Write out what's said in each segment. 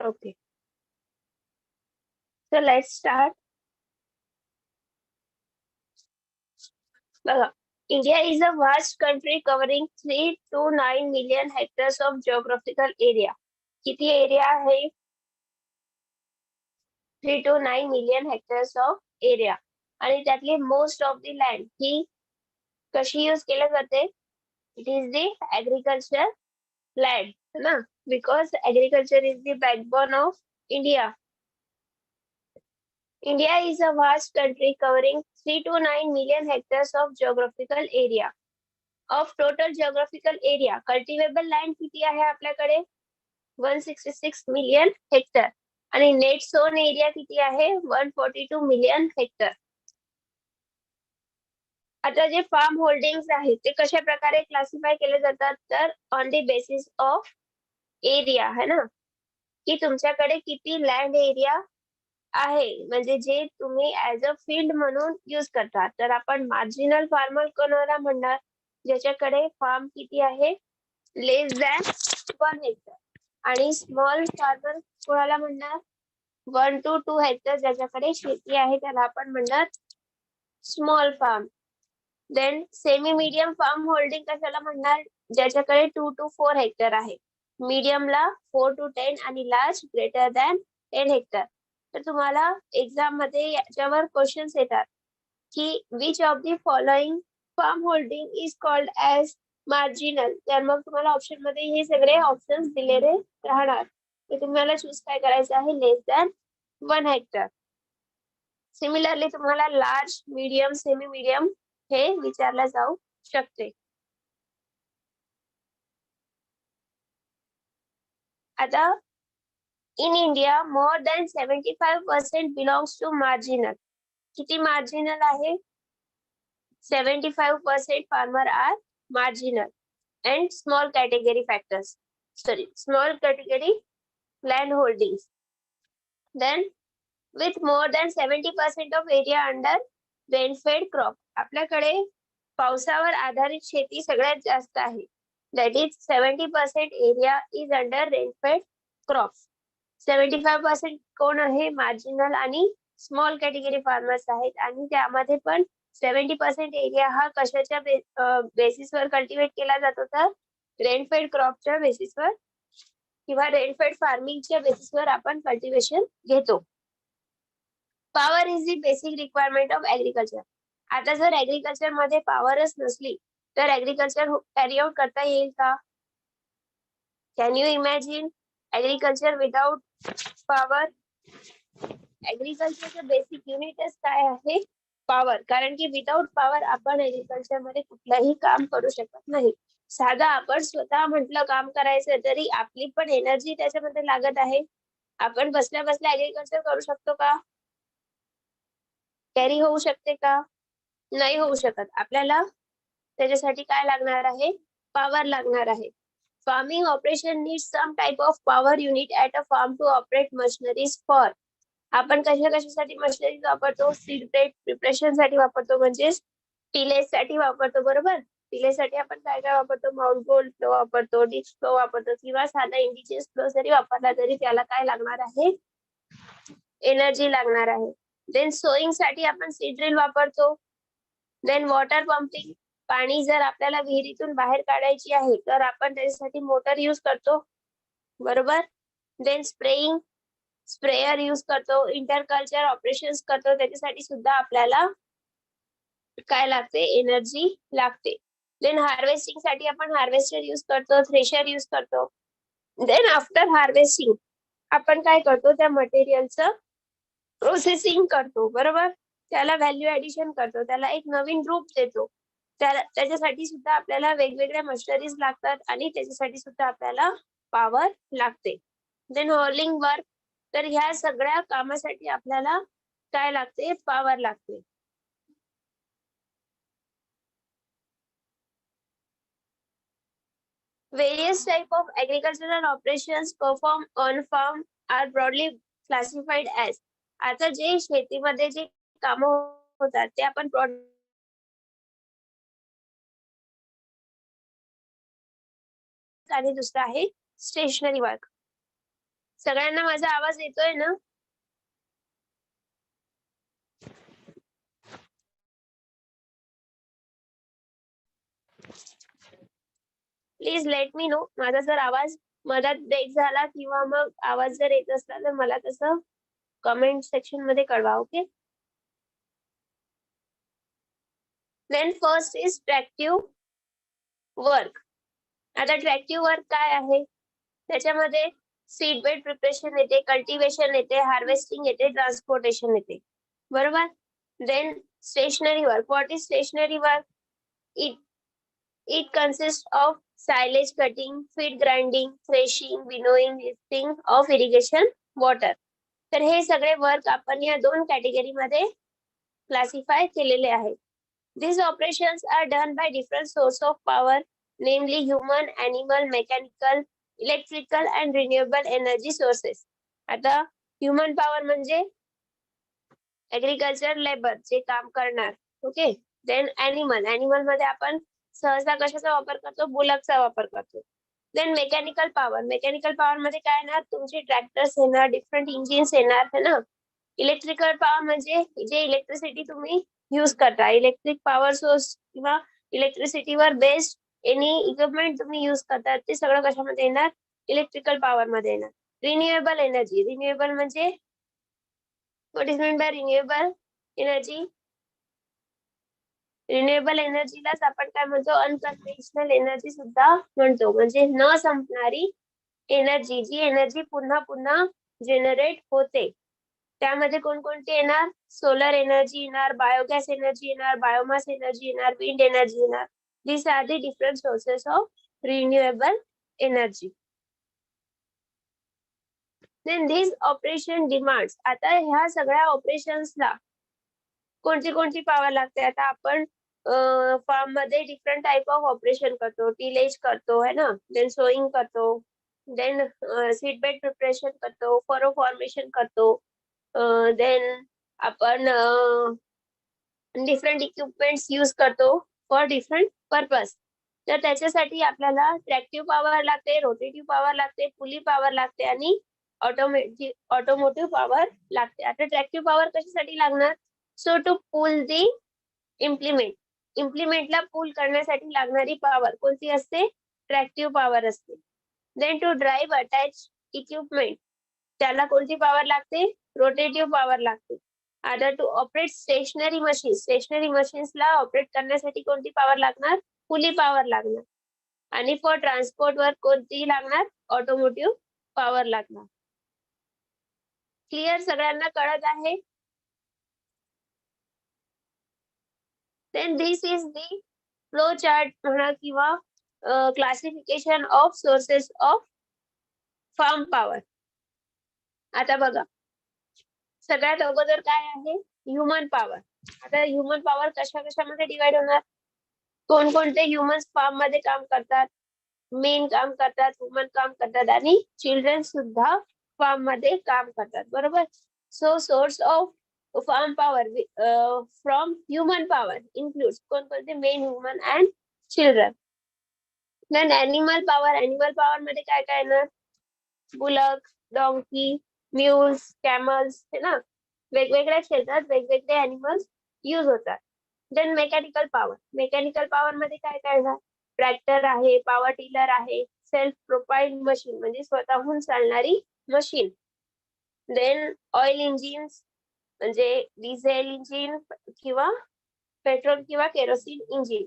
Okay, so let's start. बघा, India is a vast country covering 3 to 9 million hectares of geographical area. किती area आहे? 3 to 9 million hectares of area. आणि त्यातली most of the land ही कशी use केली जाते? It is the agriculture land, है ना? Because agriculture is the backbone of India. India is a vast country covering 3 to 9 million hectares of geographical area. Of total geographical area, cultivable land किती आहे आपल्याकडे? 166 million hectare. आणि net sown area किती आहे? 142 million hectare. आता जे form holdings आहेत ते कशा प्रकारे क्लासिफाय केले जातात? तर on the basis of area, है ना, की तुमच्याकडे किती लँड एरिया आहे, म्हणजे जे तुम्ही ऍज अ फील्ड म्हणून युज करता. तर आपण मार्जिनल फार्मर कोणाला म्हणणार? ज्याच्याकडे फार्म किती आहे? Less than 1 hectare. आणि स्मॉल फार्मर कोणाला म्हणणार? 1 to 2 हेक्टर ज्याच्याकडे शेती आहे त्याला आपण म्हणणार small farm. Then semi medium farm holding कशाला म्हणणार? ज्याच्याकडे 2 to 4 हेक्टर आहे. मीडियमला 4 to 10 आणि लार्ज ग्रेटर दॅन 10 हेक्टर. तर तुम्हाला एक्झाम मध्ये याच्यावर क्वेश्चन्स येतात की which of the following farm holding is called as marginal. तर मग तुम्हाला ऑप्शन मध्ये हे सगळे ऑप्शन्स दिलेले राहणार की तुम्हाला चूज काय करायचं आहे? Less than 1 hectare. सिमिलरली तुम्हाला लार्ज, मीडियम, सेमी मीडियम हे विचारलं जाऊ शकते. आता in India more than 75% belongs to marginal. किती मार्जिनल आहे? 75% farmer are marginal and small category factors. Small category land holdings. Then with more than 70% of area under rain-fed crop. आपल्याकडे पावसावर आधारित शेती सगळ्यात जास्त आहे. That is 70% area is under rain-fed crops. 75% कोण आहे? मार्जिनल आणि स्मॉल कॅटेगरी फार्मर्स आहेत. आणि त्यामध्ये पण 70% एरिया हा कशाच्या बेसिसवर कल्टिवेट केला जातो? तर रेनफेड क्रॉपच्या बेसिसवर किंवा रेनफेड फार्मिंगच्या बेसिसवर आपण कल्टिवेशन घेतो. Power is the basic requirement of agriculture. आता जर ऍग्रिकल्चर मध्ये पॉवरच नसली तर ऍग्रिकल्चर कॅरी आउट करता येईल का? Can you imagine agriculture without power? ऍग्रिकल्चरचं बेसिक युनिटच काय आहे? पॉवर. कारण की विदाउट पॉवर आपण ऍग्रिकल्चर मध्ये कुठलंही काम करू शकत नाही. साधा आपण स्वतः म्हटलं काम करायचं तरी आपली पण एनर्जी त्याच्यामध्ये लागत आहे. आपण बसल्या बसल्या ऍग्रिकल्चर करू शकतो का? कॅरी होऊ शकते का? नाही होऊ शकत. आपल्याला त्याच्यासाठी काय लागणार आहे? पॉवर लागणार आहे. Farming operation needs some type of power unit at a farm to operate machineries for. आपण कशासाठी मशिनरीज वापरतो? सीड ब्रेड प्रिपरेशन साठी वापरतो, म्हणजे टिलेज साठी वापरतो, बरोबर? टिलेज आपण काय काय वापरतो? माउंट गोल्ड फ्लो वापरतो, डिस्क फ्लो वापरतो, किंवा साधा इंडिजियस फ्लो जरी वापरला तरी त्याला काय लागणार आहे? एनर्जी लागणार आहे. देन सोईंग साठी आपण सीड ड्रिल वापरतो. देन वॉटर पंपिंग, पाणी जर आपल्याला विहिरीतून बाहेर काढायची आहे तर आपण त्याच्यासाठी मोटर यूज करतो, बरोबर? देन स्प्रेइंग, स्प्रेयर यूज करतो. इंटरकल्चर ऑपरेशन्स करतो, त्याच्यासाठी सुद्धा आपल्याला काय लागते? एनर्जी लागते. देन हार्वेस्टिंग साठी आपण हार्वेस्टर यूज करतो, थ्रेशर यूज करतो. देन आफ्टर हार्वेस्टिंग आपण काय करतो? त्या मटेरियलचं प्रोसेसिंग करतो, बरोबर? त्याला व्हॅल्यू ऍडिशन करतो, त्याला एक नवीन रूप देतो. त्याच्यासाठी सुद्धा आपल्याला वेगवेगळ्या मशिनरीज लागतात आणि त्याच्यासाठी सुद्धा आपल्याला पॉवर लागते. देन हॉलिंग वर्क, तर ह्या सगळ्या कामासाठी आपल्याला काय लागते? पॉवर लागते. Various type of agricultural operations performed on farm are broadly classified as. आता जे शेतीमध्ये जे काम होतात ते आपण आणि दुसरं आहे स्टेशनरी वर्क. सगळ्यांना माझा आवाज येतोय ना? Please let me know. माझा जर आवाज मधात ब्रेक झाला किंवा मग आवाज जर येत असला तर मला तसं कमेंट सेक्शन मध्ये कळवा. Okay. Then first is tractive work. आता ट्रॅक्टिव्ह वर्क काय आहे? त्याच्यामध्ये सीड बेड प्रिपरेशन येते, कल्टिवेशन येते, हार्वेस्टिंग येते, ट्रान्सपोर्टेशन येते. बरोबर. Then stationary work. What is stationary work? It consists of silage cutting, feed grinding, threshing, winnowing, lifting of irrigation water. तर हे सगळे वर्क आपण या दोन कॅटेगरी मध्ये क्लासिफाय केलेले आहेत. These operations are done by different source of power, namely human, animal, mechanical, electrical and renewable energy sources. आता ह्युमन पॉवर म्हणजे ऍग्रीकल्चर लेबर जे काम करणार. ओके. देन ऍनिमल मध्ये आपण सहसा कशाचा वापर करतो? बुलकचा वापर करतो. देन मेकॅनिकल पॉवर मध्ये काय येणार? तुमचे ट्रॅक्टर्स येणार, डिफरंट इंजिन्स येणार है ना. इलेक्ट्रिकल पॉवर म्हणजे जे इलेक्ट्रिसिटी तुम्ही यूज करता, इलेक्ट्रिक पॉवर सोर्स किंवा इलेक्ट्रिसिटीवर बेस्ड एनी इक्विपमेंट तुम्ही यूज करता, ते सगळं कशामध्ये येणार? इलेक्ट्रिकल पॉवर मध्ये येणार. Renewable energy. रिन्युएबल म्हणजे what is mean by renewable energy? Renewable एनर्जीलाच आपण काय म्हणतो? अनकन्व्हेन्शनल एनर्जी सुद्धा म्हणतो. म्हणजे न संपणारी एनर्जी, जी एनर्जी पुन्हा पुन्हा जनरेट होते. त्यामध्ये कोणकोणते येणार? सोलर एनर्जी येणार, बायोगॅस एनर्जी येणार, बायोमास एनर्जी येणार, विंड एनर्जी येणार. This are the different sources of renewable energy. Then this operation demands. आता ह्या सगळ्या ऑपरेशन्सला कोणती कोणती पॉवर लागते? आता आपण फार्म मध्ये डिफरंट टाइप ऑफ ऑपरेशन करतो. टिलेज करतो है ना, देन सोईंग करतो, देन सीड बेड प्रिपरेशन करतो, फरो फॉर्मेशन करतो, देन आपण डिफरंट इक्विपमेंट्स यूज करतो फॉर डिफरंट पर्पज. तर त्याच्यासाठी आपल्याला ट्रॅक्टिव्ह पॉवर लागते, रोटेटिव्ह पॉवर लागते, पुली पॉवर लागते आणि ऑटोमोटिव्ह पॉवर लागते. आता ट्रॅक्टिव्ह पॉवर कशासाठी लागणार? सो टू पुल दी इम्प्लिमेंटला पुल करण्यासाठी लागणारी पॉवर कोणती असते? ट्रॅक्टिव्ह पॉवर असते. Then to drive attach equipment, त्याला कोणती पॉवर लागते? रोटेटिव्ह पॉवर लागते. आता टू ऑपरेट स्टेशनरी मशीन्सला ऑपरेट करण्यासाठी कोणती पॉवर लागणार? पुली पॉवर लागणार. आणि फॉर ट्रान्सपोर्ट वर कोणती लागणार? ऑटोमोटिव्ह पॉवर लागणार. क्लिअर? सगळ्यांना कळत आहे? Then this is the flow chart म्हणा किंवा classification of sources of farm power. आता बघा, सगळ्यात अगोदर काय आहे? Human power. आता ह्युमन पॉवर कशामध्ये डिवाइड होणार? कोणकोणते ह्युमन्स फार्म मध्ये काम करतात? मेन काम करतात, वुमन काम करतात आणि चिल्ड्रन सुद्धा फार्म मध्ये काम करतात. बरोबर. So source of farm power from human power includes कोणकोणते? Men, women and children. Then animal power मध्ये काय काय येणार? बुलक, डॉंकी, म्यूल्स, कॅमल्स है ना. वेगवेगळ्या क्षेत्रात वेगवेगळे ॲनिमल्स यूज होतात. देन मेकॅनिकल पॉवर मध्ये काय काय येणार? ट्रॅक्टर आहे, पॉवर टिलर आहे, सेल्फ प्रोपाइल मशीन म्हणजे स्वतःहून चालणारी मशीन. देन ऑइल इंजिन्स म्हणजे डिझेल इंजिन किंवा पेट्रोल किंवा kerosene engine.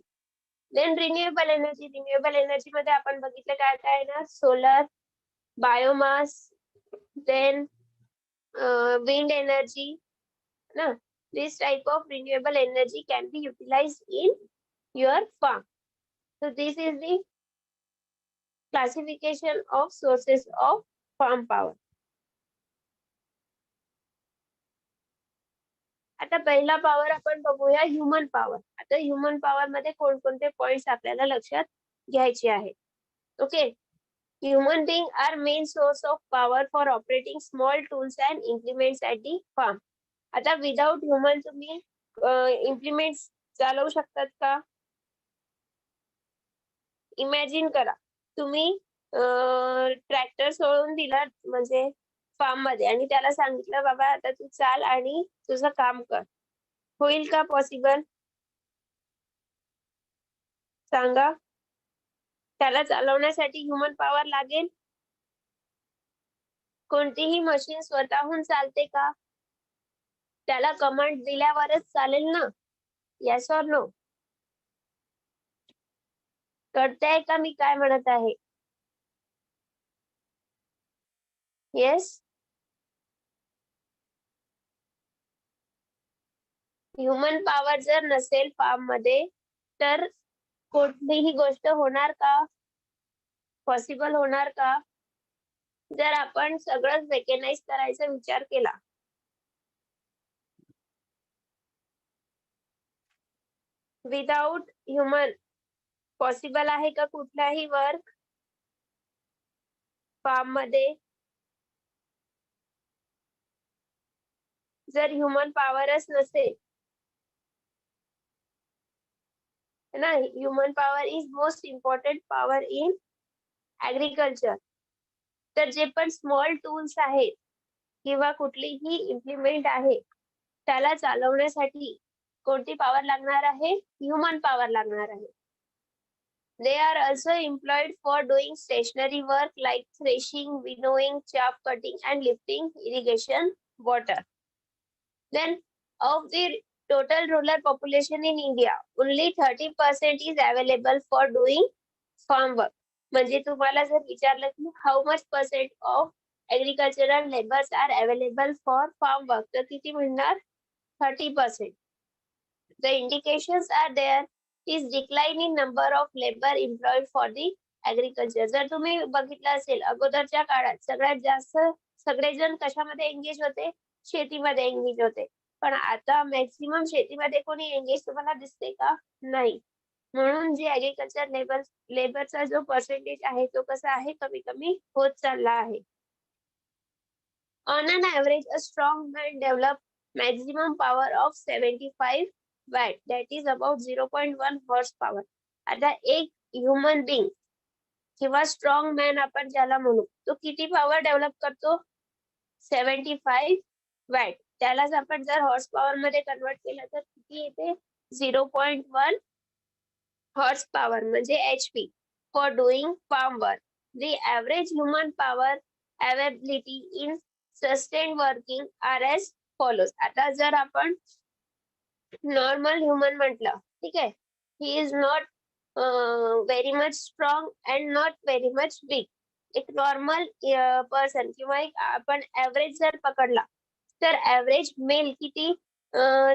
Then renewable energy मध्ये आपण बघितलं काय काय येणार? Solar, biomass, then wind energy. No, this type of renewable energy can be utilized in your farm. So this is the classification of sources of farm power. आता पहिला power आपण बघूया ह्युमन पॉवर. आता ह्युमन पॉवर मध्ये कोणकोणते points आपल्याला लक्षात घ्यायचे आहेत? Okay. Human beings are main source of power for operating small tools and implements at the farm. आता विदाउट ह्युमन तुम्ही इम्प्लिमेंट्स चालवू शकतात का? इमॅजिन करा, तुम्ही ट्रॅक्टर सोडून दिला म्हणजे फार्म मध्ये आणि त्याला सांगितलं बाबा आता तू चाल आणि तुझं काम कर, होईल का पॉसिबल? सांगा. त्याला चालवण्यासाठी ह्युमन पॉवर लागेल? कोणतीही मशीन स्वतःहून चालते का? त्याला कमांड दिल्यावरच चालेल ना? Yes or no? कळतंय का मी काय म्हणत आहे? येस. ह्युमन पॉवर जर नसेल फार्म मध्ये तर कोणतीही गोष्ट होणार का? पॉसिबल होणार का? जर आपण सगळंच मेकॅनाइज करायचा विचार केला, विदाउट ह्युमन पॉसिबल आहे का कुठलाही वर्क फार्म मध्ये? जर ह्युमन पॉवरच नसेल ना, human power is most important power in agriculture. तर जे पण स्मॉल टूल्स आहेत किंवा कुठलीही इम्प्लिमेंट आहे त्याला चालवण्यासाठी कोणती पॉवर लागणार आहे? ह्युमन पॉवर लागणार आहे. They are also employed for doing stationary work like threshing, winnowing, chaff cutting, and lifting irrigation water. Then, of the total rural population in India, only 30% is available for doing farm work. म्हणजे तुम्हाला जर विचारलं की how much percent of agricultural laborers are available for farm work, तर किती म्हणणार? 30%. The indications are there is decline in number of labor employed for the agriculture. जर तुम्ही बघितलं असेल अगोदरच्या काळात सगळ्यात जास्त सगळेजण कशामध्ये एंगेज होते? शेतीमध्ये एंगेज होते. पण आता मॅक्सिमम शेतीमध्ये कोणी एंगेज तुम्हाला दिसते का? नाही. म्हणून जे ऍग्रीकल्चर लेबरचा जो पर्सेंटेज आहे तो कसा आहे? कमी कमी होत चालला आहे. On an average, a strong man develop maximum power of 75 watt, that is about 0.1 horsepower. आता एक ह्युमन बिंग किंवा स्ट्रॉंग मॅन आपण ज्याला म्हणू तो किती पॉवर डेव्हलप करतो? 75 वॅट. त्यालाच आपण जर हॉर्स पॉवर मध्ये कन्वर्ट केलं तर किती येते? 0.1 हॉर्स पॉवर म्हणजे HP for doing farm work. The average human power availability in sustained working are as follows. आता जर आपण नॉर्मल ह्युमन म्हटलं, ठीक आहे, he is not very much strong and not very much big. एक normal person किंवा एक आपण ऍव्हरेज जर पकडला तर ऍव्हरेज मेल किती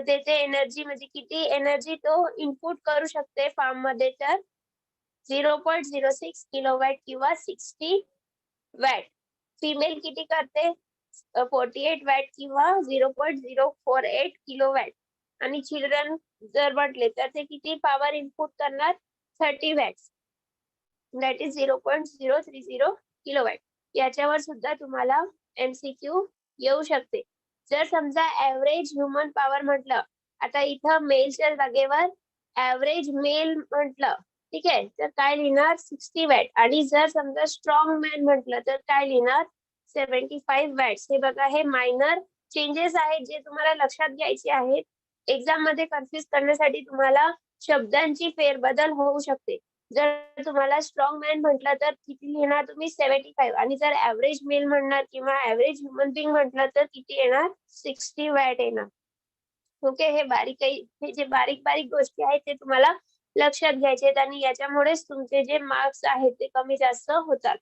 देते एनर्जी, म्हणजे किती एनर्जी तो इनपुट करू शकते फार्म मध्ये? तर 0.06 किलोवॅट किंवा 60 वॅट. फिमेल किती करते? 48 वॅट किंवा 0.048 किलोवॅट. आणि चिल्ड्रन जर म्हटले तर ते किती पॉवर इनपुट करणार? 30 वॅट, दॅट इज 0.030 किलोवॅट. याच्यावर सुद्धा तुम्हाला MCQ येऊ शकते. जर समजा ऍव्हरेज ह्युमन पॉवर म्हटलं, आता इथं मेलच्या जागेवर ऍव्हरेज मेल म्हटलं, ठीक आहे, तर काय लिहिणार? 60 वॅट. आणि जर समजा स्ट्रॉंग मॅन म्हटलं तर काय लिहिणार? 75 वॅट्स. हे बघा, हे मायनर चेंजेस आहेत जे तुम्हाला लक्षात घ्यायचे आहेत. एक्झाम मध्ये कन्फ्युज करण्यासाठी तुम्हाला शब्दांची फेरबदल होऊ शकते. जर तुम्हाला स्ट्रॉंग मॅन म्हटलं तर किती लिहिणार तुम्ही? 75. आणि जर ऍव्हरेज मेल म्हणणार किंवा ऍव्हरेज ह्युमन बिंग म्हटलं तर किती येणार? 60 वॅट येणार. ओके, हे जे बारीक बारीक गोष्टी आहेत ते तुम्हाला लक्षात घ्यायचे आहेत आणि याच्यामुळेच तुमचे जे मार्क्स आहेत ते कमी जास्त होतात.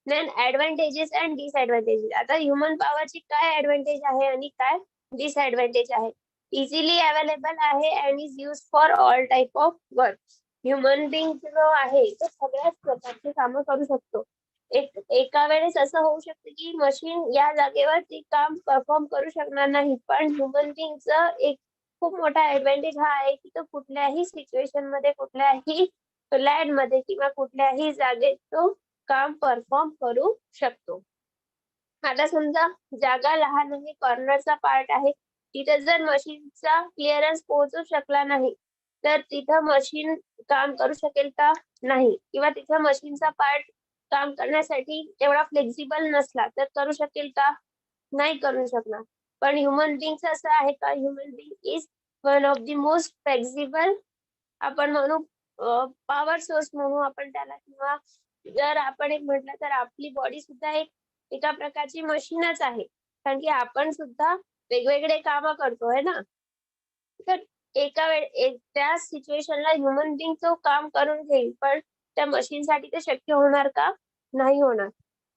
Then advantages and disadvantages. आता ह्युमन पॉवरची काय ऍडव्हान्टेज आहे आणि काय डिसएडव्हान्टेज आहे? इझिली अवेलेबल आहे and is use for all type of work. Human being जो आहे तो सगळ्याच प्रकारचे कामं करू शकतो. एका वेळेस असं होऊ शकतं की मशीन या जागेवर ती काम परफॉर्म करू शकणार नाही, पण ह्युमन बिंगचा एक खूप मोठा ऍडव्हान्टेज हा आहे की तो कुठल्याही सिच्युएशन मध्ये, कुठल्याही लँड मध्ये किंवा कुठल्याही जागेत तो काम परफॉर्म करू शकतो. आता समजा जागा लहान आहे, कॉर्नरचा पार्ट आहे, तिथे जर मशीनचा क्लिअरन्स पोहोचू शकला नाही तर तिथं मशीन काम करू शकेल का? नाही. किंवा तिथं मशीनचा पार्ट काम करण्यासाठी तेवढा फ्लेक्झिबल नसला तर करू शकेल का? नाही करू शकणार. पण ह्युमन बीइंग असं आहे का? Human being is one of the most flexible आपण म्हणू पॉवर सोर्स म्हणू आपण त्याला, किंवा जर आपण एक म्हटलं तर आपली बॉडी सुद्धा एक एका प्रकारची मशीनच आहे. कारण की आपण सुद्धा वेगवेगळे कामं करतो आहे ना. तर त्या सिच्युएशनला ह्युमन बीइंग तो काम करून घेईल, पण त्या मशीनसाठी ते शक्य होणार का? नाही होणार.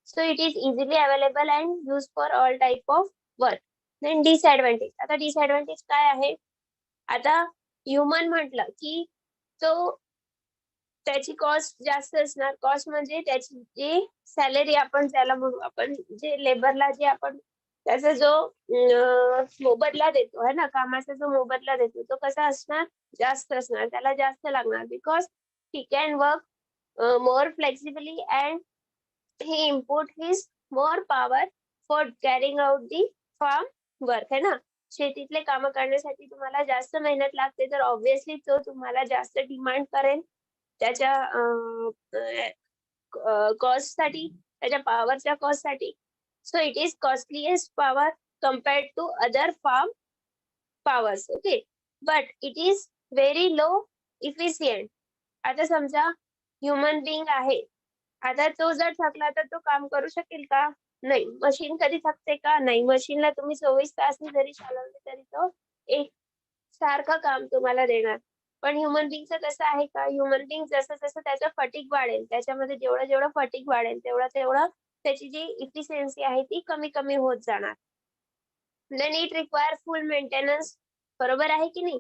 So it is easily available and use for all type of work. Then disadvantage. आता डिसएडव्हांटेज काय आहे? आता ह्युमन म्हटलं की तो त्याची कॉस्ट जास्त असणार. कॉस्ट म्हणजे त्याची जी सॅलरी आपण त्याला म्हणू, आपण जे लेबरला जे आपण त्याचा जो मोबदला देतो आहे ना, कामाचा जो मोबदला देतो तो कसा असणार? जास्त असणार. त्याला जास्त लागणार because he can work more flexibly and he input his more power for carrying out the farm work है ना. शेतीतले कामं करण्यासाठी तुम्हाला जास्त मेहनत लागते, तर ऑब्व्हियसली तो तुम्हाला जास्त डिमांड करेल त्याच्या कॉस्टसाठी, त्याच्या पॉवरच्या कॉस्टसाठी. So it is costliest power compared to other farm powers. Okay, but it is very low efficient. आता समजा ह्युमन बिंग आहे, आता तो जर थकला तर तो काम करू शकेल का? नाही. मशीन कधी थकते का? नाही. मशीनला तुम्ही 24 तास जरी चालवले तरी तो एक सारखं काम तुम्हाला देणार. पण ह्युमन बिंगचं कसं आहे का? ह्युमन बिंग जसं-जसं त्याचं फटीग वाढेल, त्याच्यामध्ये जेवढं-जेवढं फटीग वाढेल, तेवढं-तेवढं त्याची जी इफिशियन्सी आहे ती कमी-कमी होत जाणार. Then it require full maintenance. बरोबर आहे की नाही?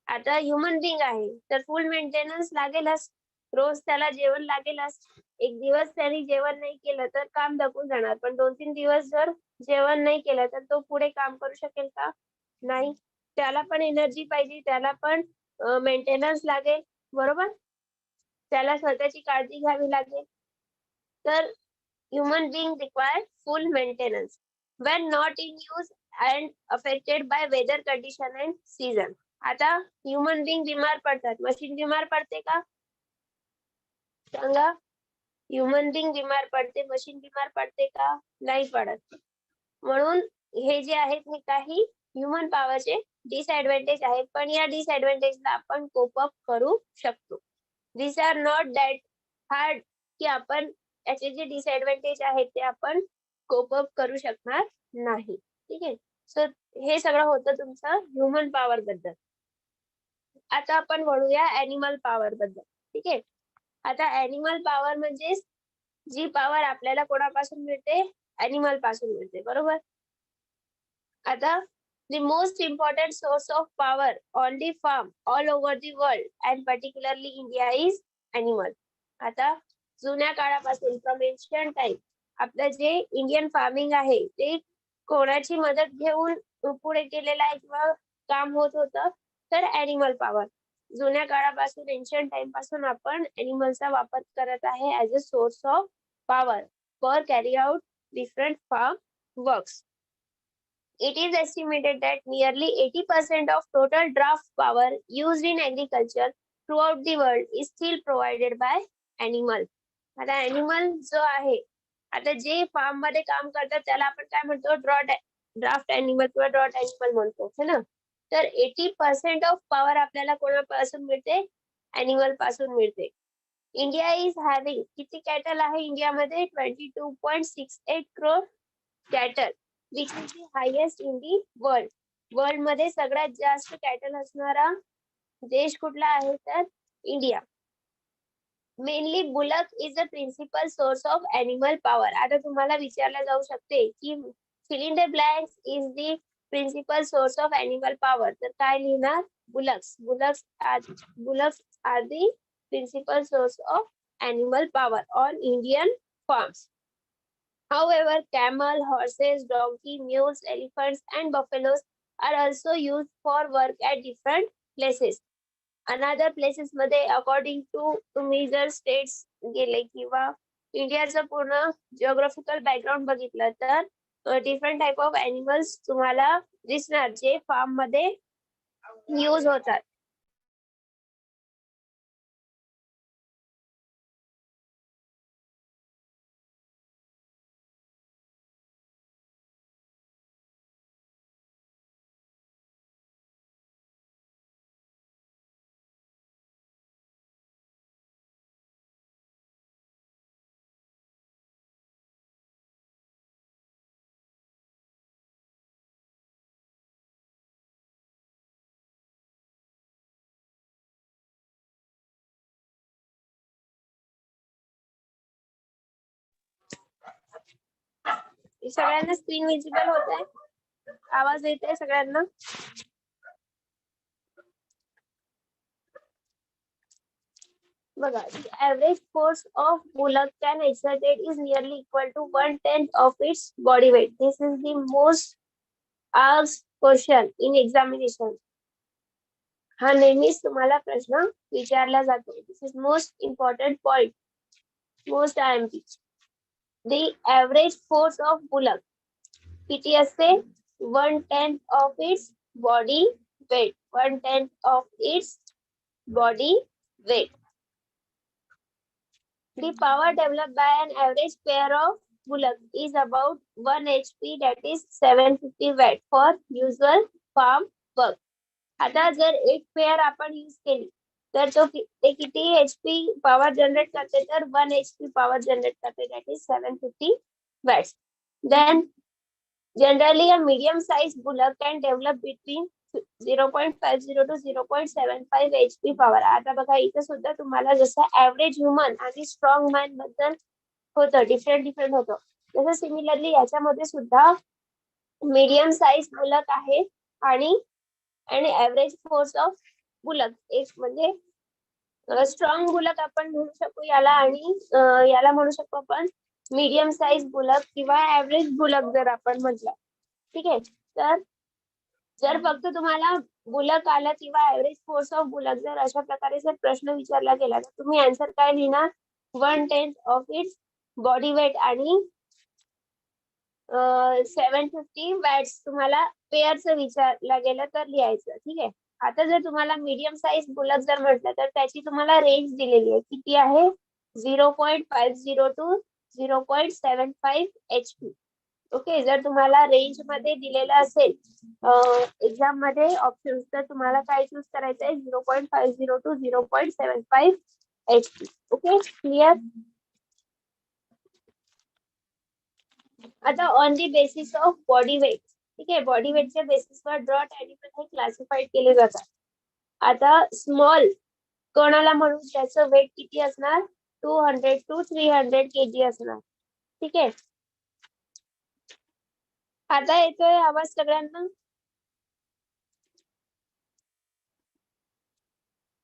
आता ह्युमन बिंग आहे, तर फुल मेंटेनन्स लागेलच. रोज त्याला जेवण लागेलच. एक दिवस त्याने जेवण नाही केलं तर काम दबून जाणार. पण 2-3 दिवस जर जेवण नाही केलं तर तो पुढे काम करू शकेल का? नाही. त्याला पण एनर्जी पाहिजे, त्याला पण मेंटेनन्स लागेल. बरोबर? त्याला स्वतःची काळजी घ्यावी लागेल. तर human being require full maintenance when not in use and affected by weather condition and season. आता ह्युमन बिंग बीमार पडतात, मशीन बीमार पडते का? सांगा. ह्युमन बिंग बीमार पडते, मशीन बीमार पडते का? नाही पडत. म्हणून हे जे आहेत हे काही ह्युमन पॉवरचे डिसएडव्हांटेज आहेत, पण या डिसएडव्हांटेजला आपण कोप अप करू शकतो. दिस आर नॉट दॅट हार्ड की आपण याचे जे डिसएडव्हांटेज आहेत ते आपण कोप अप करू शकणार नाही. ठीक आहे. सो हे सगळं होतं तुमचं ह्युमन पॉवर बद्दल. आता आपण वळूया ॲनिमल पॉवर बद्दल. ठीक आहे. आता ॲनिमल पॉवर म्हणजे जी पॉवर आपल्याला कोणापासून मिळते? ॲनिमल पासून मिळते. बरोबर? आता the most important source of power on the farm all over the world and particularly India is animal. आता जुन्या काळापासून फ्रॉम एन्शियंट टाइम आपलं जे इंडियन फार्मिंग आहे ते कोणाची मदत घेऊन पुढे केलेलं आहे किंवा काम होत होतं? तर ॲनिमल पॉवर. जुन्या काळापासून एन्शियंट टाइम पासून आपण ॲनिमलचा वापर करत आहे as a source of power for carry out different farm works. It is estimated that nearly 80% of total draft power used in agriculture throughout the world is still provided by animal. आता animal जो आहे, आता जे form मध्ये काम करतात त्याला आपण काय म्हणतो? ड्राफ्ट एनिमल किंवा ड्रॉट एनिमल म्हणतो, है ना. तर 80% ऑफ पॉवर आपल्याला कोणापासून मिळते? एनिमल पासून मिळते. इंडिया इज हॅव्हिंग किती कॅटल आहे इंडियामध्ये? 22.68 crore cattle which is the highest in the world. World मध्ये सगळ्यात जास्त कॅटल असणारा देश कुठला आहे? तर India. Mainly bullock is the principal source of animal power. आता तुम्हाला विचारलं जाऊ शकते की fill in the blanks is the principal source of animal power. तर काय लिहिणार? Bullocks. Bullocks are the principal source of animal power on Indian farms. However, camel, horses, donkey, mules, elephants, and buffaloes are also used for work at different places. Another places मध्ये according to तुम्ही जर states गेले किंवा इंडियाचं पूर्ण geographical background बघितलं तर different type of animals तुम्हाला दिसणार जे फार्म मध्ये यूज होतात. सगळ्यांना स्क्रीन विजिबल होत आहे? आवाज येत आहे सगळ्यांना? बघा, the average force of bullock can exerted is nearly equal to 1/10 of its body weight. This is the most asked question in examination. हा नेहमीच तुम्हाला प्रश्न विचारला जातो. This is most important point, most IMP. The average force of bullock किती असते? 1/10 of its body weight. 1/10 of its body weight. The power developed by an average pair of bullock is about 1 HP, that is 750 watt for usual farm work. आता जर एक pair आपण use केली तर ते किती HP पॉवर जनरेट करते? तर 1 HP पॉवर जनरेट करते, that is 750 watts. Then generally a medium sized bullock can develop between 0.50 to 0.75 HP power. आता बघा इथे सुद्धा तुम्हाला जसं ऍव्हरेज ह्युमन आणि स्ट्रॉंग मॅन बद्दल होतं, डिफरंट होतं, तसं सिमिलरली याच्यामध्ये सुद्धा मीडियम साईज बुलक आहे आणि ऍव्हरेज फोर्स ऑफ बुलक एक म्हणजे स्ट्रॉंग बुलक आपण म्हणू शकतो याला, आणि याला म्हणू शकतो आपण मीडियम साईज बुलक किंवा ऍव्हरेज बुलक जर आपण म्हटलं. ठीक आहे, तर जर फक्त तुम्हाला बुलक आला किंवा ऍव्हरेज फोर्स ऑफ बुलक जर अशा प्रकारे जर प्रश्न विचारला गेला तर तुम्ही आन्सर काय लिहिणार? 1/10 ऑफ इट्स बॉडी वेट आणि 750 वॅट्स तुम्हाला पेअरचं विचारला गेलं तर लिहायचं. ठीक आहे, आता जर तुम्हाला मीडियम साईज बुलक जर म्हटलं तर त्याची तुम्हाला रेंज दिलेली आहे, किती आहे? 0.50 टू 0.75 HP. ओके, जर तुम्हाला रेंज मध्ये दिलेलं असेल एक्झाम मध्ये ऑप्शन तर तुम्हाला काय चूज करायचं आहे? 0.50 टू 0.75 HP. Okay, clear? आता on the basis of body weight, ठीक आहे, बॉडी वेटच्या बेसिसवर ड्रॉट एनिमल हे क्लासिफाईड केले जातात. आता स्मॉल कोणाला म्हणून त्याचं वेट किती असणार? 200 टू 300 kg असणार. ठीक आहे, आता येतोय आवाज सगळ्यांना?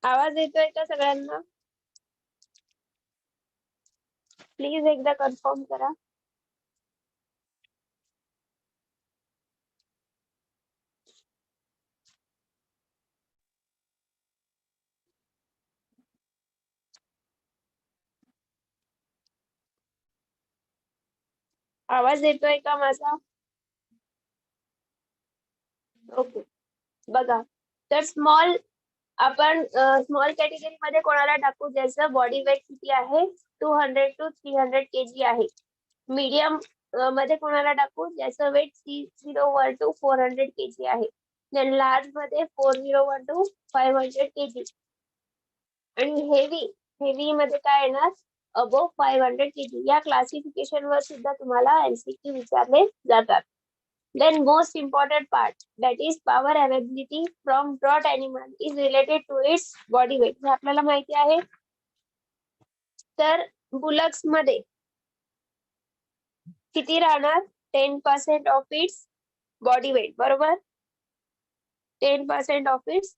आवाज येतोय का सगळ्यांना? प्लीज एकदा कन्फर्म करा. आवाज येतोय का माझा? ओके, बघा, तर स्मॉल आपण स्मॉल कॅटेगरी मध्ये कोणाला टाकू ज्याचं बॉडी वेट किती आहे? 200 टू 300 kg आहे. मीडियम मध्ये कोणाला टाकू ज्याचं वेट 301 टू 400 kg आहे. देन लार्ज मध्ये 401 टू 500 kg. आणि हेवी मध्ये काय येणार? Above 500 kg. या क्लासिफिकेशन वर सुद्धा तुम्हाला एमसीक्यू विचारले जातात. Then most important part, that is power availability from draught animal is related to its body weight. हे आपल्याला माहिती आहे. तर बुलक्स मध्ये किती राहणार? 10% ऑफ इट्स बॉडी वेट, बरोबर? 10% ऑफ इट्स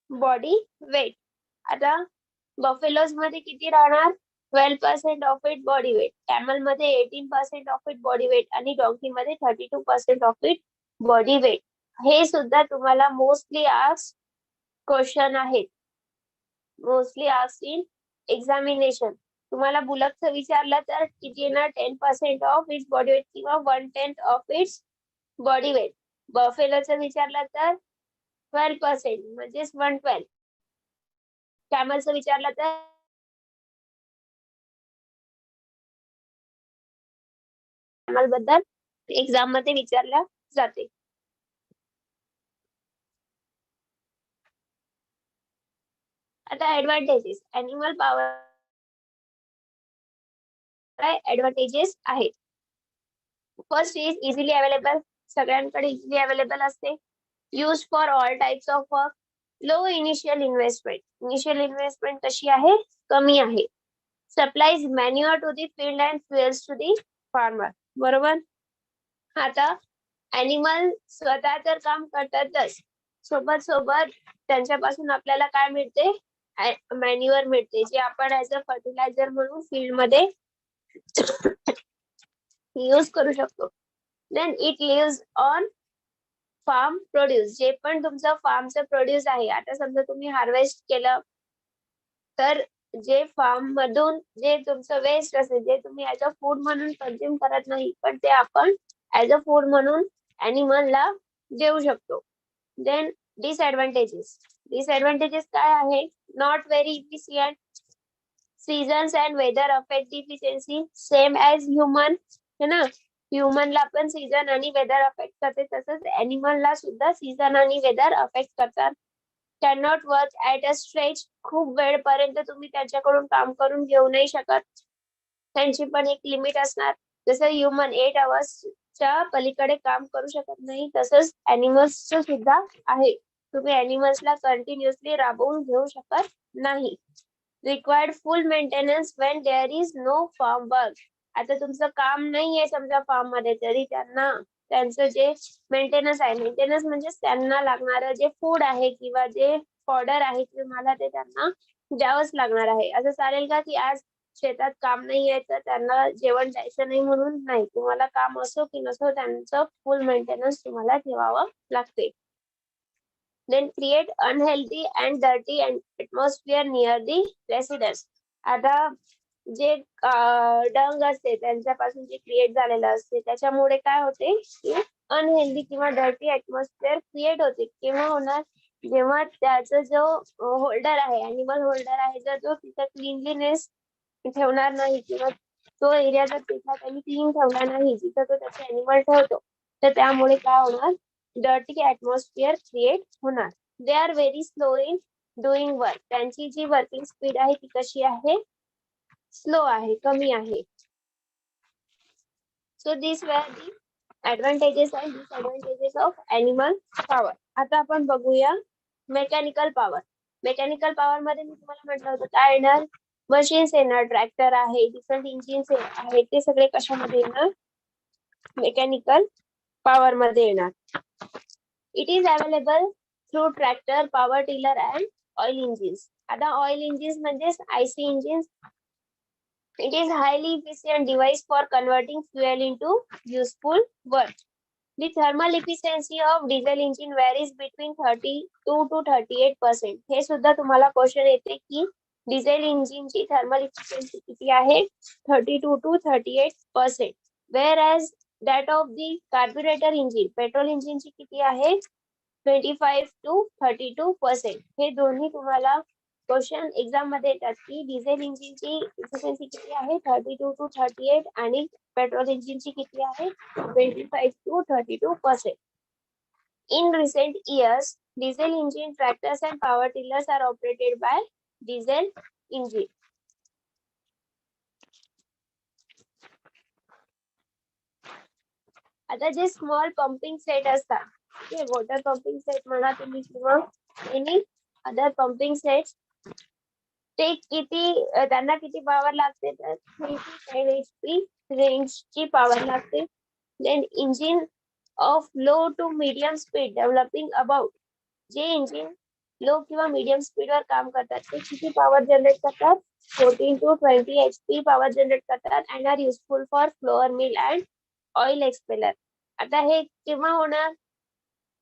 बॉडी वेट. आता बफेलोज मध्ये किती राहणार? 12% of it body weight. Camel मध्ये 18% ऑफ इट बॉडी वेट आणि डॉंकी मध्ये 32% ऑफ इट बॉडी वेट. हे सुद्धा तुम्हाला मोस्टली आस्क्ड क्वेश्चन आहेत, मोस्टली आस्क्ड इन एक्झामिनेशन. तुम्हाला बुलकचं विचारलं तर किती येणार? 10% ऑफ इट्स बॉडी वेट किंवा 1/10 ऑफ इट्स बॉडी वेट. बफेलोचं विचारलं तर 12% म्हणजेच 112. कॅमलचं विचारलं तर कॅमल बद्दल एक्झाम मध्ये विचारल्या जाते. आता ऍडव्हान्टेजेस, एनिमल पॉवर ऍडव्हान्टेजेस आहेत. फर्स्ट इज इझिली अवेलेबल, सगळ्यांकडे इझिली अवेलेबल असते. Use for all types of work. Low initial investment, initial investment कशी आहे? कमी आहे. supplies manure to the field and fuels to the farmer. बरोबर. आता animal स्वतः तर काम करतातच, सोबत सोबत त्यांच्यापासून आपल्याला काय मिळते, मॅन्युअर मिळते, जे आपण ऍज अ फर्टिलायझर म्हणून फील्ड मध्ये यूज करू शकतो. Then it lives on farm produce, जे पण तुमचं फार्मचं प्रोड्यूस आहे. आता समजा तुम्ही हार्वेस्ट केलं, तर जे फार्म मधून जे तुमचं वेस्ट असेल, जे तुम्ही ऍज अ फूड म्हणून कंझ्युम करत नाही, पण ते आपण ऍज अ फूड म्हणून ॲनिमलला देऊ शकतो. Then disadvantages. डिसएडव्हान्टेजेस काय आहे? Not very efficient, seasons and weather affect efficiency same as human, है ना. ह्युमनला पण सीझन आणि वेदर अफेक्ट करते, तसंच ॲनिमलला सुद्धा सीझन आणि वेदर अफेक्ट करतात. Cannot work at a stretch, खूप वेळपर्यंत तुम्ही त्यांच्याकडून काम करून घेऊ नाही शकत, त्यांची पण एक लिमिट असणार. जसं ह्युमन 8 आवर्सच्या पलीकडे काम करू शकत नाही, तसंच ॲनिमल्सचं सुद्धा आहे. तुम्ही ॲनिमल्सला कंटिन्युअसली राबवून घेऊ शकत नाही. Required full maintenance when there is no farm work. आता तुमचं काम नाहीये समजा फार्म मध्ये, तरी त्यांना त्यांचं जे मेंटेनन्स आहे, मेंटेनन्स म्हणजे त्यांना लागणारं जे फूड आहे किंवा जे फॉडर आहे तुम्हाला ते त्यांना द्यावंच लागणार आहे. असं चालेल का की आज शेतात काम नाही आहे तर त्यांना जेवण द्यायचं नाही म्हणून? नाही, तुम्हाला काम असो की नसो त्यांचं फुल मेंटेनन्स तुम्हाला ठेवावं लागते. Then create unhealthy and dirty atmosphere near the residents. आता जे डंग असते त्यांच्यापासून जे क्रिएट झालेलं असते, त्याच्यामुळे काय होते की अनहेल्दी किंवा डर्टी ॲटमॉस्फिअर क्रिएट होते. केव्हा होणार? जेव्हा त्याचा जो होल्डर आहे, ॲनिमल होल्डर आहे, जर तो तिथं क्लीनलीनेस ठेवणार नाही किंवा तो एरिया जर तिथला त्यांनी क्लीन ठेवला नाही जिथं तो त्याचे ॲनिमल ठेवतो, तर त्यामुळे काय होणार? डर्टी ॲटमॉस्फिअर क्रिएट होणार. They are very slow in doing work. त्यांची जी वर्किंग स्पीड आहे ती कशी आहे? स्लो आहे, कमी आहे. So this were the advantages and disadvantages of animal power. आता आपण बघूया मेकॅनिकल पॉवर. मेकॅनिकल पॉवर मध्ये मी तुम्हाला म्हटलं होतं काय येणार? मशीन्स येणार, ट्रॅक्टर आहे, डिफरंट इंजिन्स आहेत, ते सगळे कशामध्ये येणार? मेकॅनिकल पॉवर मध्ये येणार. It is available through tractor, power tiller and oil engines. आता ऑइल इंजिन्स म्हणजे IC engines. It is highly efficient device for converting fuel into useful work. The thermal efficiency of diesel engine varies between 32 to 38%. हे सुद्धा तुम्हाला question येते की diesel engine ची thermal efficiency किती आहे? 32 to 38%. Whereas that of the carburetor engine, petrol engine ची किती आहे? 25 to 32%. हे दोन्ही तुम्हाला क्वेश्चन एक्झाम मध्ये येतात की डिझेल इंजिनची इफिशियन्सी किती आहे? 32 to 38 आणि पेट्रोल इंजिनची किती आहे? 25 to 32%. In recent years, diesel engine tractors and power tillers are operated by diesel engine. आता जे स्मॉल पंपिंग सेट असतात, ते वॉटर पंपिंग सेट म्हणा तुम्ही किंवा एनी अदर पंपिंग सेट, ते किती त्यांना किती पॉवर लागते? तर 3 to 10 HP रेंजची पॉवर लागते. Then engine of low to medium speed developing about, जे इंजिन लो किंवा मीडियम स्पीड वर काम करतात ते किती पॉवर जनरेट करतात? 14 to 20 HP पॉवर जनरेट करतात and are useful for flour mill and oil expeller. आता हे केव्हा होणार?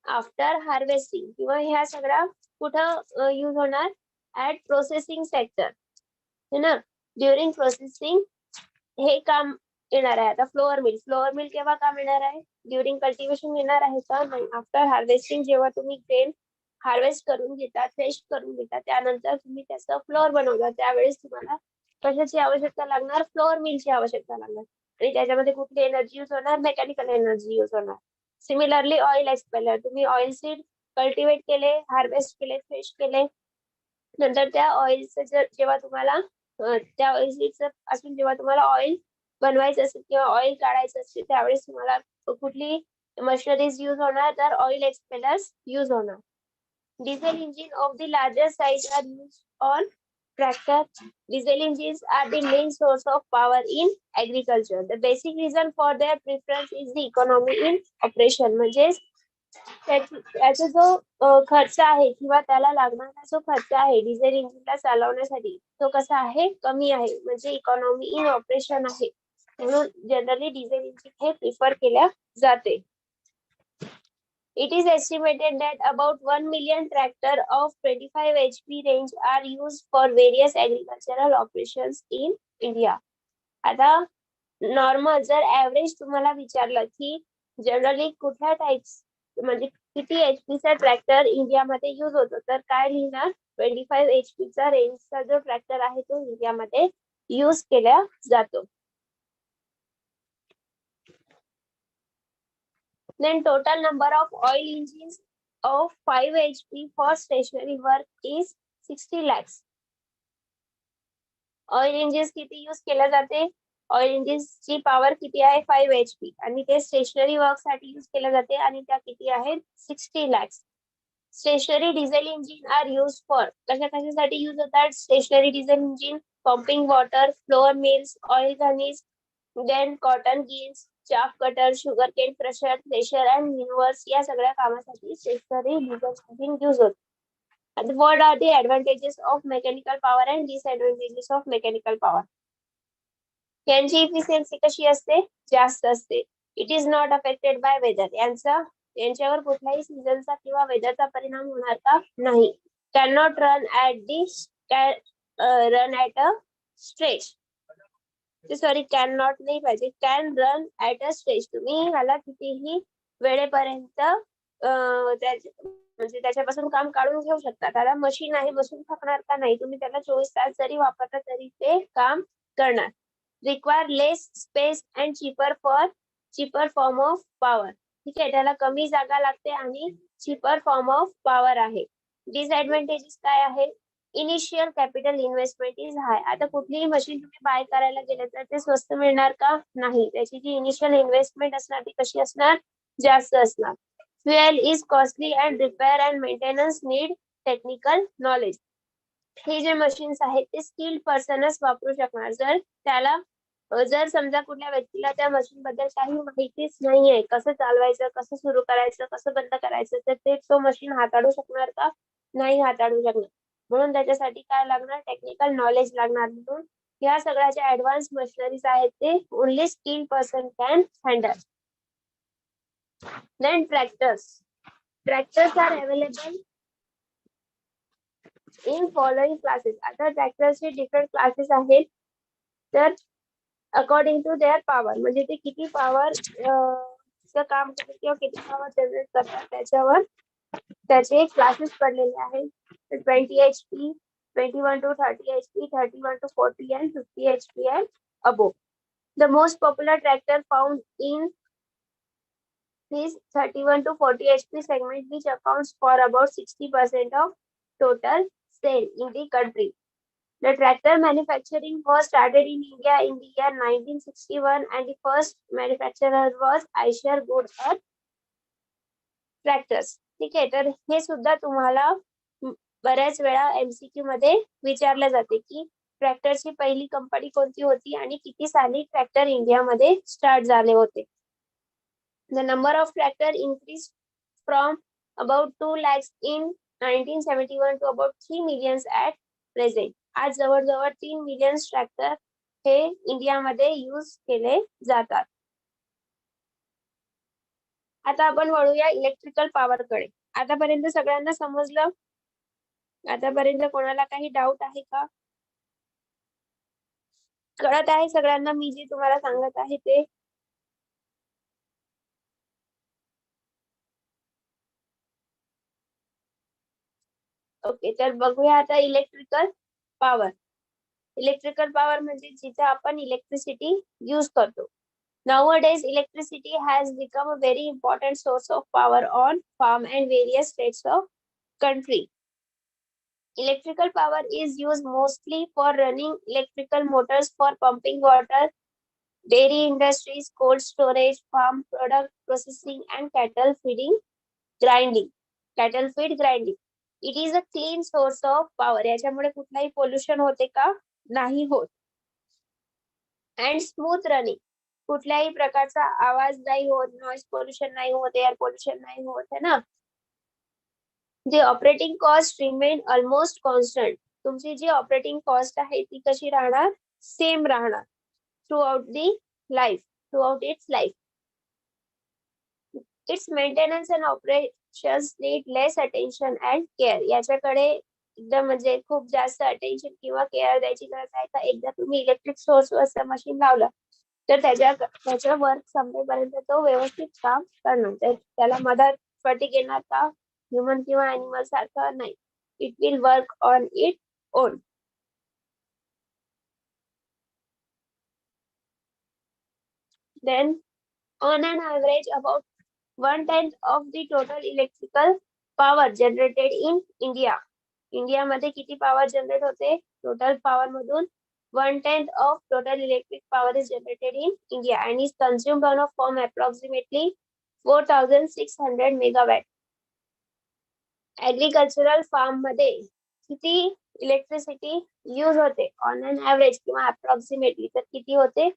After harvesting. किंवा ह्या सगळ्या कुठं यूज होणार? ऍट प्रोसेसिंग सेक्टर, है ना. ड्युरिंग प्रोसेसिंग हे काम येणार आहे. आता फ्लोअर मिल, फ्लोअर मिल केव्हा काम येणार आहे? ड्युरिंग कल्टिवेशन येणार आहे का? नाही. आफ्टर हार्वेस्टिंग, जेव्हा तुम्ही ग्रेन हार्वेस्ट करून घेता, फ्रेश करून घेता, त्यानंतर तुम्ही त्याचं फ्लोअर बनवता, त्यावेळेस तुम्हाला कशाची आवश्यकता लागणार? फ्लोअर मिलची आवश्यकता लागणार. आणि त्याच्यामध्ये कुठली एनर्जी यूज होणार? मेकॅनिकल एनर्जी यूज होणार. सिमिलरली ऑइल एक्सपेलर, तुम्ही ऑइल सीड कल्टिवेट केले, हार्वेस्ट केले, फ्रेश केले, नंतर त्या ऑइलचं जेव्हा तुम्हाला त्या ऑइल सीडचं पासून जेव्हा तुम्हाला ऑइल बनवायचं असेल किंवा ऑइल काढायचं असेल, त्यावेळेस तुम्हाला कुठली मशिनरीज यूज होणार? तर ऑइल एक्सपेलर्स यूज होणार. Diesel engine of the larger size are used on tractor, diesel engines are the main source of power in agriculture. The basic reason for their preference is the economy in operation. म्हणजे त्याचा जो खर्च आहे किंवा त्याला लागणारा जो खर्च आहे डिझेल इंजिनला चालवण्यासाठी तो कसा आहे कमी आहे म्हणजे इकॉनॉमी इन ऑपरेशन आहे म्हणून जनरली डिझेल इंजिन हे प्रिफर केल्या जाते. It is estimated that about 1 million tractors of 25 HP range are used for various agricultural operations in India. आता नॉर्मल जर ऍव्हरेज तुम्हाला विचारलं की जनरली कुठल्या टाइप्स म्हणजे किती HP चा ट्रॅक्टर इंडियामध्ये यूज होतो तर काय लिहिणार 25 HP चा रेंजचा जो ट्रॅक्टर आहे तो इंडियामध्ये यूज केला जातो. Then total number of oil engines of 5 HP for stationary work is 60 lakhs. Oil engines किती यूज केल्या जाते ऑइल इंजिन्सची पॉवर किती आहे 5 HP आणि ते स्टेशनरी वर्क साठी यूज केल्या जाते आणि त्या किती आहेत 60 lakhs. Stationary diesel engine are use for कशासाठी यूज होतात stationary diesel engine pumping water flour mills oil ghanis then cotton गिल्स chaff cutter sugar cane crusher thresher and winnowers या सगळ्या कामासाठी स्टेशनरी डिझेल इंजिन यूज होते. And what are the advantages of mechanical power and disadvantages of mechanical power? यांची efficiency कशी असते जास्त असते. It is not affected by weather यांच्यावर कुठल्याही सीझनचा किंवा वेदरचा परिणाम होणार का नाही. Can not run at a stretch sorry can not नाही पाहिजे can run at a stretch तुम्ही ह्याला कितीही वेळेपर्यंत म्हणजे त्याच्यापासून काम काढून घेऊ शकता. त्याला मशीन आहे बसून थकणार का नाही तुम्ही त्याला 24 तास जरी वापरला तरी ते काम करणार. Require less space and cheaper form of power ठीक आहे त्याला कमी जागा लागते आणि चीपर फॉर्म ऑफ पॉवर आहे. डिसएडव्हान्टेजेस काय आहे इनिशियल कॅपिटल इन्व्हेस्टमेंट इज हाय. आता कुठलीही मशीन तुम्ही बाय करायला गेले तर ते स्वस्त मिळणार का नाही त्याची जी इनिशियल इन्व्हेस्टमेंट असणार ती कशी असणार जास्त असणार. Fuel is costly and repair and maintenance need technical knowledge. हे जे मशीन्स आहेत ते स्किल्ड पर्सनच वापरू शकणार. जर समजा कुठल्या व्यक्तीला त्या मशीन बद्दल काही माहितीच नाहीये कसं चालवायचं कसं सुरू करायचं कसं बंद करायचं तर ते तो मशीन हाताळू शकणार का नाही हाताळू शकणार. म्हणून त्याच्यासाठी काय लागणार टेक्निकल नॉलेज लागणार. म्हणून या सगळ्या ज्या ऍडव्हान्स मशिनरीज आहेत ते only skilled person can handle. Then tractors are available in following classes. आता ट्रॅक्टरचे डिफरंट क्लासेस आहेत तर अकॉर्डिंग टू देअर पॉवर म्हणजे ते किती पॉवर काम करतात किंवा किती पॉवर जनरेट करतात त्याच्यावर त्याचे क्लासेस पडलेले आहेत. 20 HP 21 to 30 HP 31 to 40 and 50 HP and above. The most popular tractor found in this 31 to 40 HP segment which accounts for about 60% of total sale in the country. The tractor manufacturing was started in India in the year 1961 and the first manufacturer was Eicher Good Earth Tractors. ठीक आहे तर हे सुद्धा तुम्हाला बऱ्याच वेळा MCQ मध्ये विचारले जाते की ट्रॅक्टरची पहिली कंपनी कोणती होती आणि किती साली ट्रॅक्टर इंडियामध्ये स्टार्ट झाले होते. The number of tractor increased from about 2 lakhs in 1971 to about 3 millions at present. आज जवळजवळ 3 मिलियन ट्रॅक्टर हे इंडियामध्ये यूज केले जातात. आता आपण वळूया इलेक्ट्रिकल पॉवर कडे. आतापर्यंत सगळ्यांना समजलं आतापर्यंत कोणाला काही डाऊट आहे का कळत आहे सगळ्यांना मी जे तुम्हाला सांगत आहे ते ओके तर बघूया आता इलेक्ट्रिकल पॉवर म्हणजे जिथे आपण इलेक्ट्रिसिटी यूज करतो. Nowadays electricity has become a very important source of power on farm and various states of country. Electrical power is used mostly for running electrical motors for pumping water, dairy industries, cold storage, farm product processing and cattle feed grinding. It is a clean source of power. याच्यामुळे कुठलाही pollution होते का? नाही होत. And smooth running, कुठल्याही प्रकारचा आवाज नाही होत, नॉइज पोल्युशन नाही होत, एअर पोल्युशन नाही होत है ना. जी operating cost remain almost constant. तुमची जी ऑपरेटिंग कॉस्ट आहे ती कशी राहणार? सेम राहणार through out the life, through out it's life. It's maintenance and operations need less attention and care. याच्याकडे एकदम म्हणजे खूप जास्त अटेन्शन किंवा केअर द्यायची गरज आहे का? एकदा तुम्ही इलेक्ट्रिक सोर्स वर मशीन लावलं तर त्याच्या वर्क संपेपर्यंत तो व्यवस्थित काम करणार. त्याला मदत फटीक येणार का? ह्युमन किंवा अॅनिमल सारखं नाही. It will work on it on. Then on an average about 1/10 of the total electrical power generated in India. India मध्ये किती पॉवर जनरेट होते? टोटल पॉवर मधून 1/10 of total electric power is generated in India and is consumed on a firm approximately 4,600 megawatt. Agricultural farm मध्ये किती electricity use होते on an average किंवा approximately? तर किती होते?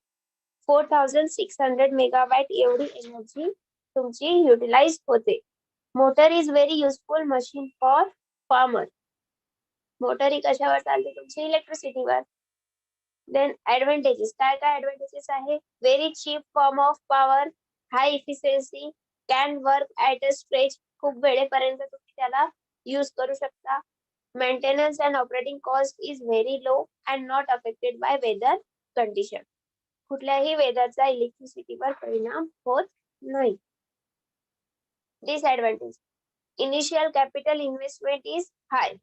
4,600 मेगावॅट एवढी एनर्जी तुमची युटिलाइज होते. Motor is very useful machine for farmer. Motor ही कशावर चालते? तुमची इलेक्ट्रिसिटीवर. देन ऍडव्हान्टेजेस, काय काय ऍडव्हान्टेजेस आहे? Very cheap form of power, high efficiency, can work at a stretch, खूप वेळेपर्यंत तुम्ही त्याला यूज करू शकता. Maintenance and operating cost is very low and not affected by weather condition. कुठल्याही वेदरचा इलेक्ट्रिसिटीवर परिणाम होत नाही. Disadvantage, initial capital investment is high,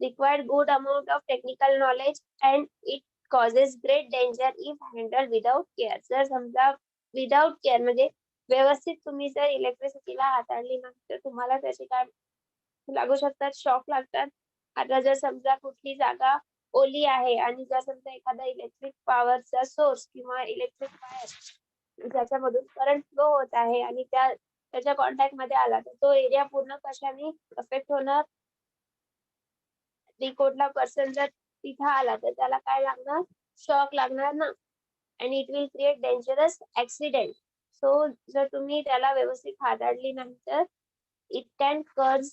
required good amount of technical knowledge and it causes great danger if handled without care. जर समजा without care म्हणजे व्यवस्थित तुम्ही जर इलेक्ट्रिसिटीला हाताळली नाही तर तुम्हाला त्याचे काय लागू शकतात? शॉक लागतात. आता जर समजा कुठली जागा ओली आहे आणि जर समजा एखादा इलेक्ट्रिक पॉवरचा सोर्स किंवा इलेक्ट्रिक वायर ज्याच्यामधून करंट फ्लो होत आहे आणि त्याच्या कॉन्टॅक्ट मध्ये आला तर तो एरिया पूर्ण कशाने अफेक्ट होणार? कोणता पर्सन जर तिथे आला तर त्याला काय लागणार? शॉक लागणार ना. आणि it will create dangerous accident. So जर तुम्ही त्याला व्यवस्थित हाताळली नाही तर इट कॅन कर्ज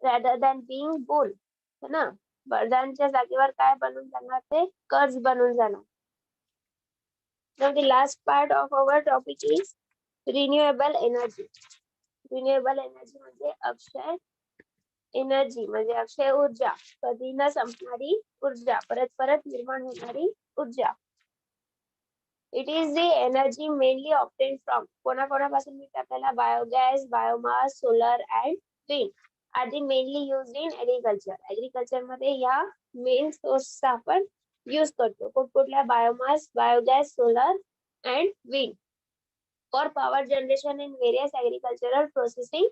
रॅदर दॅन बीइंग बुल, है ना. बळदांच्या जागेवर काय बनून जाणार? ते कर्ज बनून जाणार. Now the last part of our topic is renewable energy. Renewable energy म्हणजे अक्षय एनर्जी म्हणजे अक्षय ऊर्जा, कधी न संपणारी ऊर्जा, परत परत निर्माण होणारी ऊर्जा. It is the energy mainly obtain from, कोणाकोणापासून मिळते आपल्याला? Biogas, biomass, solar and wind are the mainly use in agriculture. Agriculture मध्ये या मेन सोर्सचा आपण यूज करतो. कुठल्या? Biomass, biogas, solar and wind for power generation in various agricultural processing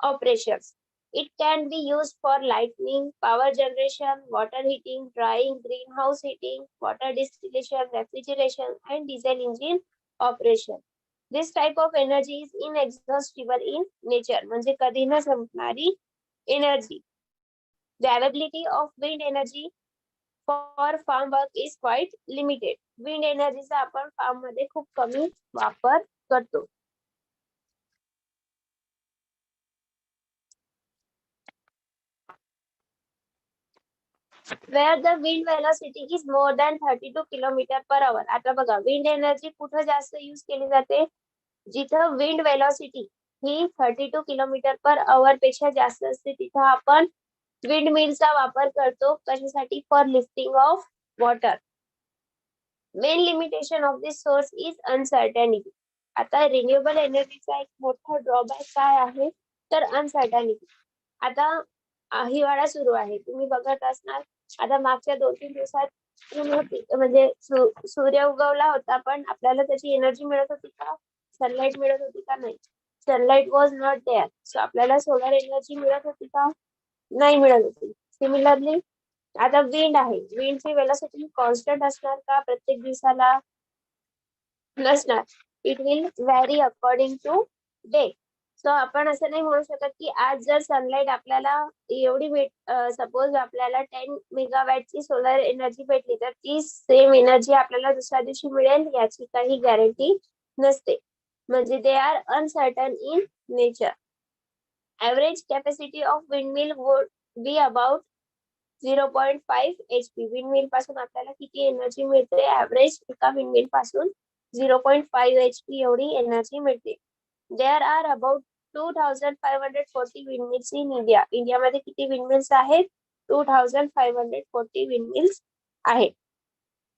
operations. It can be used for lighting, power generation, water heating, drying, greenhouse heating, water distillation, refrigeration, and diesel engine operation. This type of energy is inexhaustible in nature. म्हणजे कधी न संपणारी energy. The availability of wind energy for farm work is quite limited. Wind energy चा आपण farm मध्ये खूप कमी वापर करतो. where the wind velocity is more than 32 km/h. आता बघा विंड एनर्जी कुठे जास्त यूज केली जाते? जिथं विंड वेलॉसिटी ही 32 km/h पेक्षा जास्त असते तिथं आपण विंड मिलचा वापर करतो. कशासाठी? For lifting of water. Main limitation of this source is uncertainty. आता रिन्युएबल एनर्जीचा एक मोठा ड्रॉबॅक काय आहे? तर अनसर्टनिटी. आता हिवाळा सुरू आहे, तुम्ही बघत असणार आता मागच्या 2-3 दिवसात ऊन होती म्हणजे सूर्य उगवला होता पण आपल्याला त्याची एनर्जी मिळत होती का? सनलाइट मिळत होती का? नाही. Sunlight was not there. So आपल्याला सोलर एनर्जी मिळत होती का? नाही मिळत होती. सिमिलरली आता विंड आहे, विंडची वेलोसिटी कॉन्स्टंट असणार का प्रत्येक दिवसाला? नसणार. It will vary according to day. So आपण असं नाही म्हणू शकत की आज जर सनलाईट आपल्याला एवढी सपोज आपल्याला 10 मेगावॅटची सोलर एनर्जी भेटली तर ती सेम एनर्जी आपल्याला दुसऱ्या दिवशी मिळेल याची काही गॅरंटी नसते. म्हणजे they are uncertain in nature. Average capacity of windmill would be about 0.5 HP. Windmill पासून आपल्याला किती एनर्जी मिळते? ऍव्हरेज एका विंडमिल पासून 0.5 HP एवढी एनर्जी मिळते. There are about 2540 windmills in India. इंडियामध्ये किती विंडमिल्स आहेत? 2540 windmills आहेत.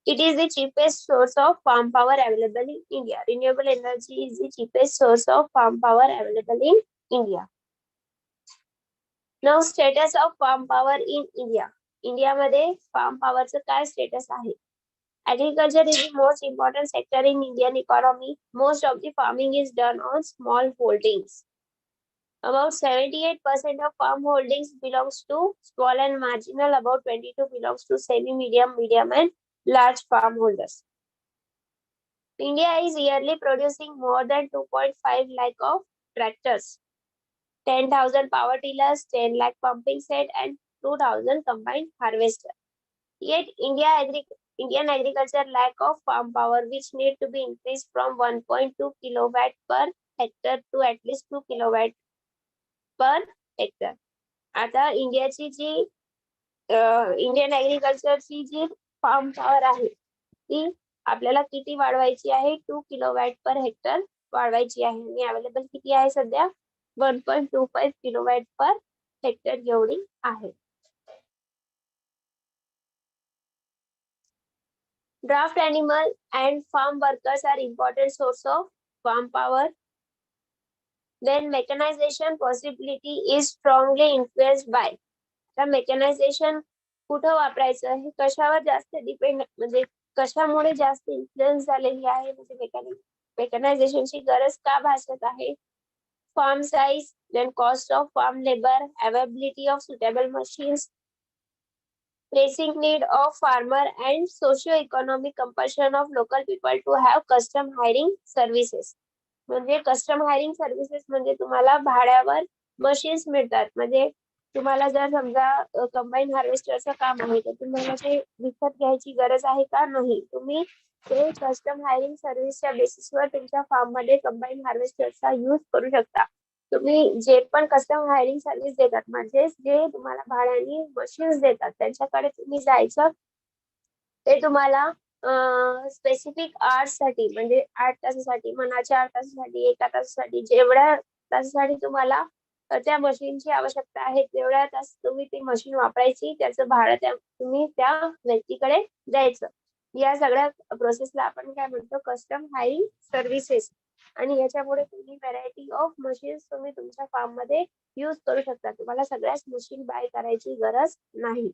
It is the cheapest source of farm power available in India. Renewable energy is the cheapest source of farm power available in India. Now status of farm power in India. इंडियामध्ये farm power चं काय status आहे? Agriculture is the most important sector in Indian economy. Most of the farming is done on small holdings. About 78% of farm holdings belongs to small and marginal. About 22 belongs to semi-medium, medium and large farm holders. India is yearly producing more than 2.5 lakh of tractors, 10,000 power tillers, 10 lakh pumping set and 2,000 combined harvester. Yet Indian agriculture lack of farm power which need to be increased from 1.2 kilowatt per hectare to at least 2 kilowatt per hectare. आता इंडियाची जी Indian ॲग्रिकल्चरची जी form power आहे ती आपल्याला किती वाढवायची आहे? 2 kilowatt per hectare वाढवायची आहे आणि अवेलेबल किती आहे सध्या? 1.25 किलोवॅट पर हेक्टर एवढी आहे. Draft animal and farm workers are important source of farm power. Then mechanization possibility is strongly influenced by. आता मेकॅनायझेशन कुठं वापरायचं हे कशावर जास्त डिपेंड म्हणजे कशामुळे जास्त इन्फ्लुएन्स झालेली आहे म्हणजे मेकॅनायझेशनची गरज का भासत आहे? Farm size, then cost of farm labor, availability of suitable machines, pressing need of farmer and socio-economic compulsion of local people to have custom hiring services. म्हणजे कस्टम हायरिंग सर्व्हिसेस म्हणजे तुम्हाला भाड्यावर मशीन्स मिळतात. म्हणजे तुम्हाला जर समजा कंबाईन हार्वेस्टरचं काम आहे तर तुम्हाला ते विकत घ्यायची गरज आहे का? नाही. तुम्ही ते कस्टम हायरिंग सर्व्हिसच्या बेसिसवर तुमच्या फार्म मध्ये कंबाईन हार्वेस्टरचा यूज करू शकता. तुम्ही जे पण कस्टम हायरिंग सर्व्हिस देतात म्हणजे जे तुम्हाला भाड्याने मशीन्स देतात त्यांच्याकडे तुम्ही जायचं. ते तुम्हाला स्पेसिफिक आर्ट्स साठी म्हणजे 8 तासासाठी म्हणा, 4 तासासाठी, 1 तासासाठी जेवढ्या तासासाठी तुम्हाला त्या मशीनची आवश्यकता आहे तेवढ्या तास तुम्ही ती मशीन वापरायची. त्याचं भाडं तुम्ही त्या व्यक्तीकडे द्यायचं. या सगळ्या प्रोसेसला आपण काय म्हणतो? Custom hiring services. आणि याच्यामुळे तुम्ही व्हरायटी ऑफ मशीन्स तुम्ही तुमच्या फार्म मध्ये यूज करू शकता. तुम्हाला सगळ्याच मशीन बाय करायची गरज नाही.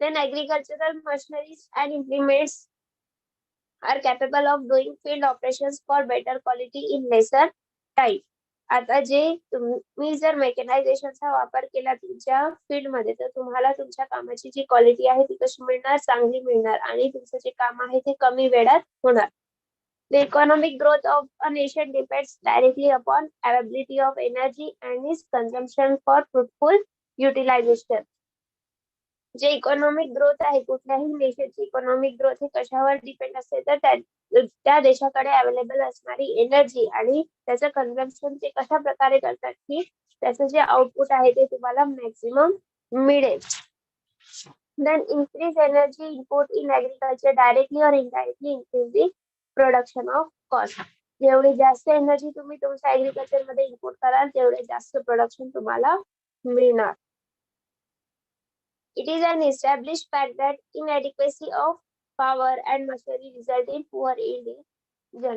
Then agricultural machineries and implements are capable of doing field operations for better quality in lesser time. आता जे तुम्ही जर मेकॅनायझेशनचा वापर केला तुमच्या फील्ड मध्ये तर तुम्हाला तुमच्या कामाची जी क्वालिटी आहे ती कशी मिळणार? चांगली मिळणार आणि तुमचं जे काम आहे ते कमी वेळात होणार. The economic growth of a nation depends directly upon availability of energy and its consumption for fruitful utilization. जे इकॉनॉमिक ग्रोथ आहे कुठल्याही देशाची इकॉनॉमिक ग्रोथ हे कशावर डिपेंड असते तर त्या देशाकडे अवेलेबल असणारी एनर्जी आणि त्याचं कन्झम्पशन ते कशा प्रकारे करतात की त्याचं जे आउटपुट आहे ते तुम्हाला मॅक्सिमम मिळेल. Then increase energy input in agriculture directly or indirectly increase the production of cost. जेवढी जास्त एनर्जी तुम्ही तुमच्या ऍग्रिकल्चर मध्ये इनपुट कराल तेवढे जास्त प्रोडक्शन तुम्हाला मिळणार. It is an established fact that inadequacy of power and machinery result in poor yielding